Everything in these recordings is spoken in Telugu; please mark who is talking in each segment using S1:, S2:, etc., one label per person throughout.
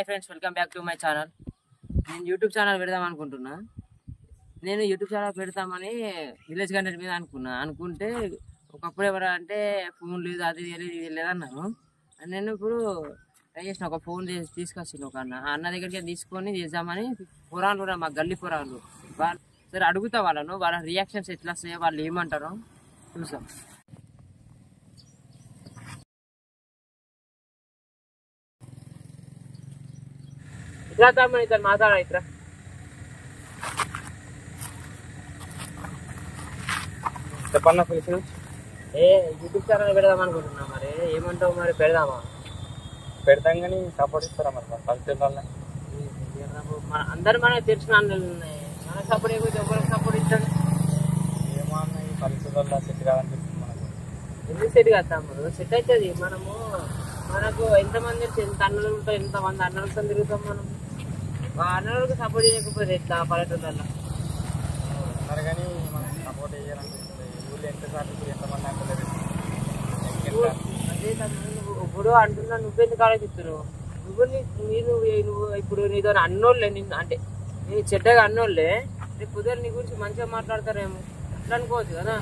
S1: Hi friends, welcome back to my channel. నేను యూట్యూబ్ ఛానల్ పెడదాం అనుకుంటున్నా. నేను యూట్యూబ్ ఛానల్ పెడతామని విలేజ్ కంటెంట్ మీద అనుకుంటే ఒకప్పుడు ఎవరంటే ఫోన్ లేదు, అది లేదు, ఇది లేదన్నాను. నేను ఇప్పుడు ట్రై చేసిన, ఒక ఫోన్ తీసుకొచ్చిన ఒక అన్న దగ్గరికి తీసుకొని చేద్దామని. పురాణాలు కూడా మా గల్లీ పురాణాలు వాళ్ళు సరే అడుగుతా వాళ్ళ రియాక్షన్స్ ఎట్లా వస్తాయో, వాళ్ళు ఏమంటారో చూసాం. ఇట్లా తమ్మని ఇద్దరు మాట్లాడ ఇట్లా.
S2: చెప్పన్నా పిలిచి
S1: యూట్యూబ్ ఛానల్ పెడదాం అనుకుంటున్నా. మరి ఏమంటావు? మరి పెడదామా?
S2: పెడతాం కానీ సపోర్ట్ ఇస్తారా మరి పల్లెటూరు వల్ల?
S1: అందరు మనకు తెలిసిన అన్నలు ఉన్నాయి, మనకు సపోర్ట్ అయిపోతే ఎవరికి సపోర్ట్ ఇస్తాడు?
S2: ఏమో అన్న, ఈ పల్లెటూరు వల్ల సెట్ కాదనిపిస్తుంది మనకు.
S1: ఎందుకు సెట్ కాదు తమ్ముడు? సెట్ అవుతుంది. మనకు ఎంతమంది ఎంత అన్నలు ఉంటాయి, ఎంతమంది అన్నలతో తిరుగుతాం మనం. ఆ అన్నలకు సపోర్ట్ చేయకపోతే ఎట్లా పల్లెటూళ్ళల్లో?
S2: ఉన్నారు కానీ మనం సపోర్ట్ చేయాలనిపిస్తుంది. ఊళ్ళో ఎంతసార్లు ఎంతమంది అంటలేదు.
S1: అదే తమ్ముడు, నువ్వు ఇప్పుడు అంటున్నా, నువ్వెందుకు ఆలోచిస్తున్నావు? నువ్వు ఇప్పుడు నీతో అన్నోళ్ళే, నిన్ను అంటే నేను చెడ్డగా అన్నోళ్ళే రేపు పొద్దున నీ గురించి మంచిగా మాట్లాడతారేమో, అట్లా అనుకోవచ్చు కదా.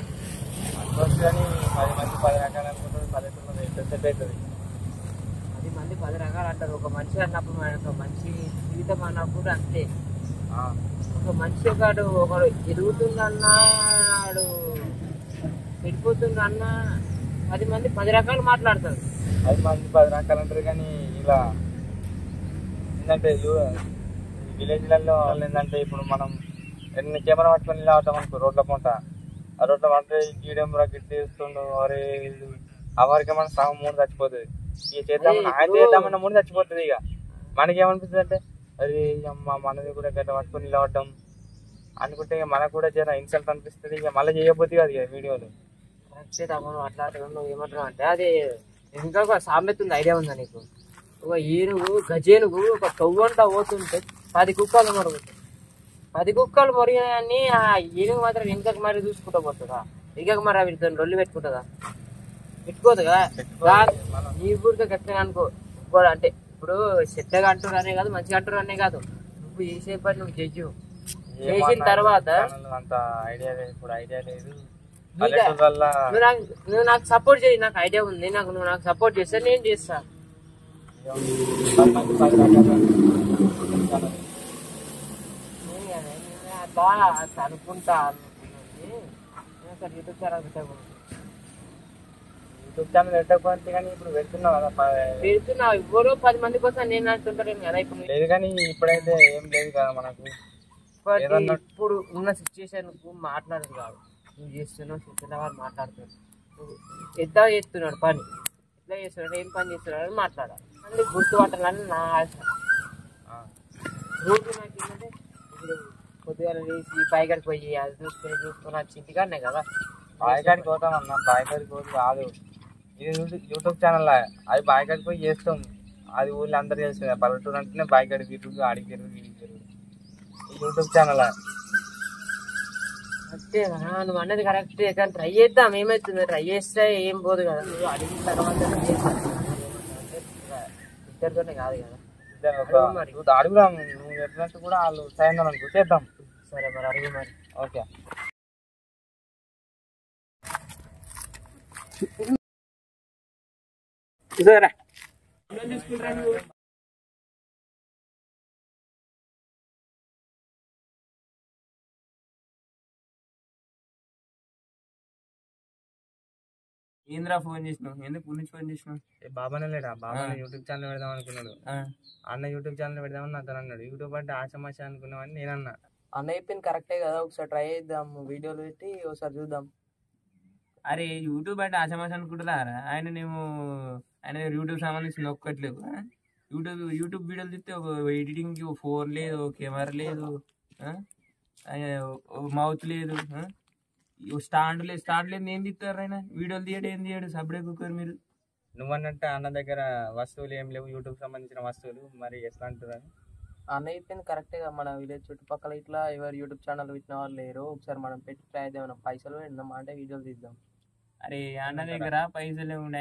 S2: అనుకోవచ్చు కానీ 10 మంది 10 రకాలు అనుకుంటుంది. పల్లెటూరులో ఎంత సెట్ అవుతుంది?
S1: 10 మంది 10 రకాలు అంటారు. ఒక మనిషి అన్నప్పుడు ఒక మంచి జీవితం అన్నప్పుడు అంతే. ఒక మనిషి ఒకడు ఎదుగుతుందన్నాడు, చెడిపోతుందన్నా 10 మంది 10 రకాలు మాట్లాడతారు.
S2: 10 మంది 10 రకాలు అంటారు కానీ ఇలా ఏంటంటే విలేజ్లలో ఏంటంటే ఇప్పుడు మనం ఎన్ని కెమెరా పట్టుకొని ఇలా అవుతాం అనుకో, రోడ్ల పంట ఆ రోడ్ల పంట గీయడం గిట్టి చేస్తుండు. అరే అవరికి మన సగం మూడు చచ్చిపోతుంది. ఇక చేద్దామని ఆయన చేద్దామన్న మూడు చచ్చిపోతుంది. ఇక మనకేమనిపిస్తుంది అంటే అది అమ్మ మనది కూడా గట్ట పట్టుకొని ఇలా పడ్డాం అనుకుంటే ఇక మనకు కూడా జర ఇన్సల్ట్ అనిపిస్తుంది. ఇక మళ్ళీ చేయబోద్ది కాదు ఇక వీడియోలు.
S1: కరెక్టే తమ్ముడు, అట్లా నువ్వు ఏమంటున్నావు అంటే అది ఇంకా ఒక సామెత ఉంది, ఐడియా ఉందా నీకు? ఒక ఏనుగు గజేనుగు ఒక తవ్వంట పోతుంటే 10 కుక్కలు మరుగుతాయి. 10 కుక్కలు మొరిగాయని ఆ ఏనుగు మాత్రం వెనుకకు మరి చూసుకుంటూ పోతుందా? ఇక మరి వీటితో రొల్లు పెట్టుకుంటుందా? పెట్టుకోదుగా. నీ ఊరికే గట్టిగా అనుకో. అంటే ఇప్పుడు చెడ్డగా అంటారు అనే కాదు, మంచిగా అంటారు అనే కాదు, నువ్వు చేసే పని నువ్వు చెయ్యు. చేసిన తర్వాత
S2: అంత ఐడియా లేదు, ఇప్పుడు ఐడియా లేదు.
S1: నువ్వు నాకు సపోర్ట్ చేయి, నాకు ఐడియా ఉంది, నువ్వు నాకు సపోర్ట్ చేస్తే నేను చేస్తా. అట్లా అనుకుంటా యూట్యూబ్ ఛానల్
S2: పెట్టకపోతే కానీ ఇప్పుడు పెడుతున్నావు కదా.
S1: పెడుతున్నావు ఎవరో 10 మంది కోసం నేను అంటుంటాను కదా. ఇప్పుడు
S2: లేదు కానీ ఇప్పుడైతే ఏం లేదు కదా మనకు.
S1: ఇప్పుడు ఉన్న సిచ్యువేషన్ మాట్లాడదు కాదు, నువ్వు చేస్తున్నావు, చూస్తున్న వాళ్ళు మాట్లాడుతున్నాడు. నువ్వు ఎట్లా చేస్తున్నాడు పని, ఎట్లా చేస్తున్నాడు, ఏం పని చేస్తున్నాడు అని మాట్లాడాలి. అంటే గుర్తుపట్టాలని నా ఆశ. రోజు నాకు ఏంటంటే ఇప్పుడు పొద్దుగా లేచి బాయికాడికి పోయి అది చూసుకొని వచ్చి ఇంటికాడనే కదా.
S2: బాయికాడికి పోతామన్నా, బాయికాడికి పోతే కాదు. ఇది యూట్యూబ్ ఛానల్, అది బాయికాడికి పోయి చేస్తాం. అది ఊళ్ళో అందరు చేస్తుంది. పల్లెటూరు అంటేనే బాయికాడికి తిరుగు, ఆడికి తిరుగు, వీడికి తిరుగు. యూట్యూబ్ ఛానల్
S1: అంతే కదా. నువ్వు అన్నది కరెక్టే కానీ ట్రై చేద్దాం. ఏమవుతుంది? ట్రై చేస్తే ఏం పోదు కదా. నువ్వు అడిగిన తర్వాత ఇద్దరితోనే కాదు కదా.
S2: అడుగుదాం, నువ్వు చెప్పినట్టు కూడా వాళ్ళు సాయంత్రం అనుకో చేద్దాం.
S1: సరే మరి అడుగు మరి.
S2: ఓకే.
S1: సరే ఏంద్రా ఫోన్ చేసినావు? ఎందుకు గురించి ఫోన్ చేసినావు?
S2: బాబానే లేడా? బాబానే యూట్యూబ్ ఛానల్ పెడదాం అనుకున్నాడు. అన్న యూట్యూబ్ ఛానల్ పెడదామని అతను అన్నాడు. యూట్యూబ్ అంటే ఆశమాష అనుకున్నామని నేను అన్నా.
S1: అన్న చెప్పింది కరెక్టే కదా, ఒకసారి ట్రై చేద్దాం, వీడియోలు పెట్టి ఒకసారి చూద్దాం. అరే యూట్యూబ్ అంటే ఆశమాష అనుకుంటున్నారా? ఆయన యూట్యూబ్ సంబంధించిన ఒక్కట్లేవు. యూట్యూబ్ వీడియోలు తీస్తే ఒక ఎడిటింగ్కి ఫోన్ లేదు, కెమెరా లేదు, మౌత్ లేదు, స్టాండ్ లేదు. ఏం తీస్తారు ఆయన? వీడియోలు తీయడం ఏం తీయడు, సబ్డే కుక్కర్. మీరు
S2: నువ్వన్నట్టు అన్న దగ్గర వస్తువులు ఏం లేవు, యూట్యూబ్ సంబంధించిన వస్తువులు. మరి ఎట్లా అంటున్నారు?
S1: అన్న చెప్పింది కరెక్టే కదా. మన విలేజ్ చుట్టుపక్కల ఇట్లా ఎవరు యూట్యూబ్ ఛానల్ పెట్టిన వాళ్ళు లేరు. ఒకసారి మనం పెట్టి ట్రై చేద్దాం, పైసలు పెడదాం అంటే వీడియోలు తీద్దాం. అరే అన్న దగ్గర పైసలు ఉండే,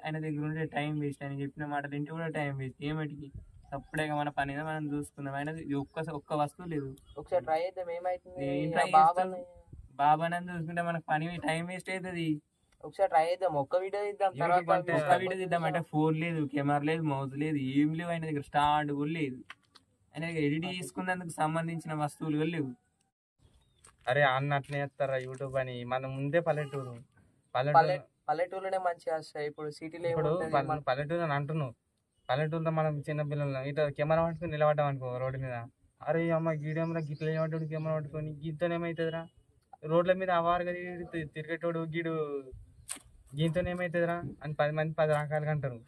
S1: ఆయన దగ్గర ఉండే టైం వేస్ట్. ఆయన చెప్పిన మాట తింటే కూడా టైం వేస్ట్. ఏమటికి
S3: అప్పుడే మన పని మనం చూసుకుందాం. అయినా ఒక్క వస్తువు లేదు.
S1: ఒకసారి ట్రై చేద్దాం ఏమైతుంది.
S3: ఏం try చేస్తావు? బాబాని చూసుకుంటే మనకు పని టైం వేస్ట్ అవుతుంది.
S1: ఒకసారి ట్రై చేద్దాం, ఒక్క వీడియో తీద్దాం.
S2: యూట్యూబ్ అంటే
S3: ఒక్క వీడియో తీద్దామంటే ఫోన్ లేదు, కెమెరా లేదు, మౌత్ లేదు, ఏం లేవు. ఆయన దగ్గర స్టాండ్ కూడా లేదు. ఆయన దగ్గర ఎడిట్ చేసుకున్నందుకు సంబంధించిన వస్తువులు కూడా లేవు.
S2: అరే అన్న అట్నే చేస్తారా యూట్యూబ్ అని. మనం ముందే పల్లెటూరు
S1: పల్లెటూరులోనే మంచిగా వస్తాయి. ఇప్పుడు సిటీలో
S2: ఇప్పుడు పల్లెటూరు అని అంటున్నావు. పల్లెటూరులో మనం చిన్న పిల్లలు ఇట్లా కెమెరా పట్టుకుని నిలబడ్డాం అనుకో రోడ్డు మీద, అరే అమ్మ గీడేమరా గిట్ల నిలబడ్డాడు కెమెరా పట్టుకొని, గీతో ఏమవుతుందిరా? రోడ్ల మీద అవారుగా తిరిగేటోడు గీడు గీతో ఏమవుతుందిరా అని 10 మంది 10 రకాలుగా అంటారు.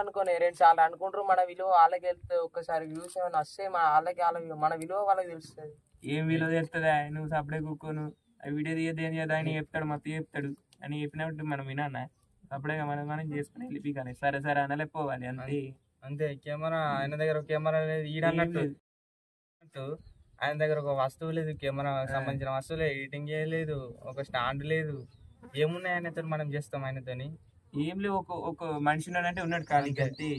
S1: అనుకోని 2 సార్లు అనుకుంటారు. మన విలువ వాళ్ళకి వెళ్తే ఒక్కసారి వ్యూస్ ఏమైనా వస్తే మన విలువ వాళ్ళకి తెలుస్తుంది.
S3: ఏం విలువ తెలుస్తుందా? నువ్వు సపడే కూకోను వీడియో తీయద్దు ఏం చేయదు అని చెప్తాడు, మొత్తం చెప్తాడు అని చెప్పినప్పుడు మనం వినా అప్పుడే మనం చేసుకుని వెళ్ళిపోయి సరే సరే అనలే పోవాలి అంతే.
S2: అంతే. కెమెరా ఆయన దగ్గర కెమెరా లేదు ఈడన్నట్టు, ఆయన దగ్గర ఒక వస్తువు లేదు, కెమెరా సంబంధించిన వస్తువు లేదు, ఎడిటింగ్ చేయలేదు, ఒక స్టాండ్ లేదు. ఏమున్నాయి ఆయనతో మనం చేస్తాం ఆయనతోని?
S3: ఏం లేవు. ఒక మనిషి ఉన్నాడంటే ఉన్నాడు ఖాళీ అంతే.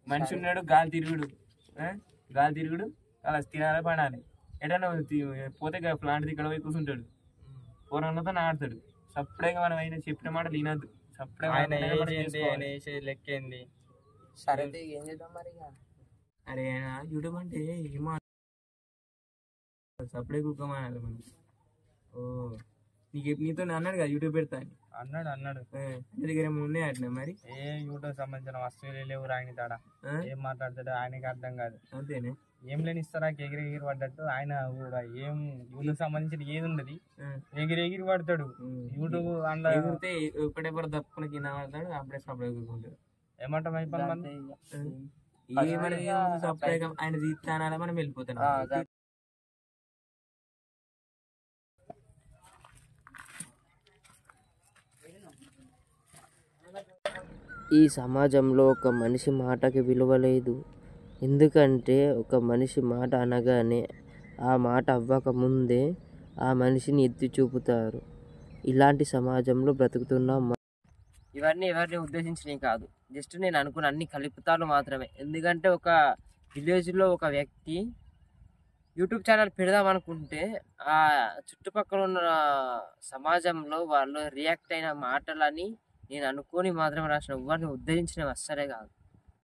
S3: మనిషి ఉన్నాడు, గాలి తిరుగుడు అలా తినాలి పడాలి. ఎటన్నా పోతే ప్లాంట్ ఇక్కడ పోయి కూర్చుంటాడు, పూర్వంతో ఆడతాడు. సపరేట్గా మనం అయినా చెప్పిన మాట వినద్దు.
S2: లెక్కేంది?
S1: సరే ఏం చేద్దాం మరి.
S3: అరే యూట్యూబ్ అంటే ఏమో సపరేట్ కూకోమనాలి మనం. ఓ నీతో అన్నాడు కదా యూట్యూబ్ పెడతా అని.
S2: అన్నాడు
S3: దగ్గర ఏమైనా ఉన్నాయి అట్లా మరి?
S2: ఏ యూట్యూబ్ సంబంధించిన వస్తువులు లేవు ఆయన తాడా. ఏం మాట్లాడతాడు ఆయనకి అర్థం కాదు.
S3: అంతేనే.
S2: ఏం లేని ఇస్తారా ఎగిరి పడ్డట్టు ఆయన కూడా ఏం యూట్యూబ్ సంబంధించిన ఏది ఉండదు, ఎగిరి పడతాడు. యూట్యూబ్
S3: ఎగిరితే ఒకటెవరు తప్పుకుని కింద పడతాడు, అప్పుడే సపరేట్ కూకుంటాడు.
S2: ఏమంటాం అయిపోయింది మన
S3: సపరేట్ ఆయన తీస్తానాలా మనం వెళ్ళిపోతాం.
S1: ఈ సమాజంలో ఒక మనిషి మాటకి విలువ లేదు. ఎందుకంటే ఒక మనిషి మాట అనగానే ఆ మాట అవ్వకముందే ఆ మనిషిని ఎత్తి చూపుతారు. ఇలాంటి సమాజంలో బ్రతుకుతున్నాం. ఇవన్నీ ఎవరిని ఉద్దేశించినవి కాదు, జస్ట్ నేను అనుకున్న అన్ని కలుపుతాలు మాత్రమే. ఎందుకంటే ఒక విలేజ్లో ఒక వ్యక్తి యూట్యూబ్ ఛానల్ పెడదాం అనుకుంటే ఆ చుట్టుపక్కల ఉన్న సమాజంలో వాళ్ళు రియాక్ట్ అయిన మాటలని నేను అనుకోని మాత్రమే రాసిన, ఎవరిని ఉద్ధరించినవి అస్సలే కాదు.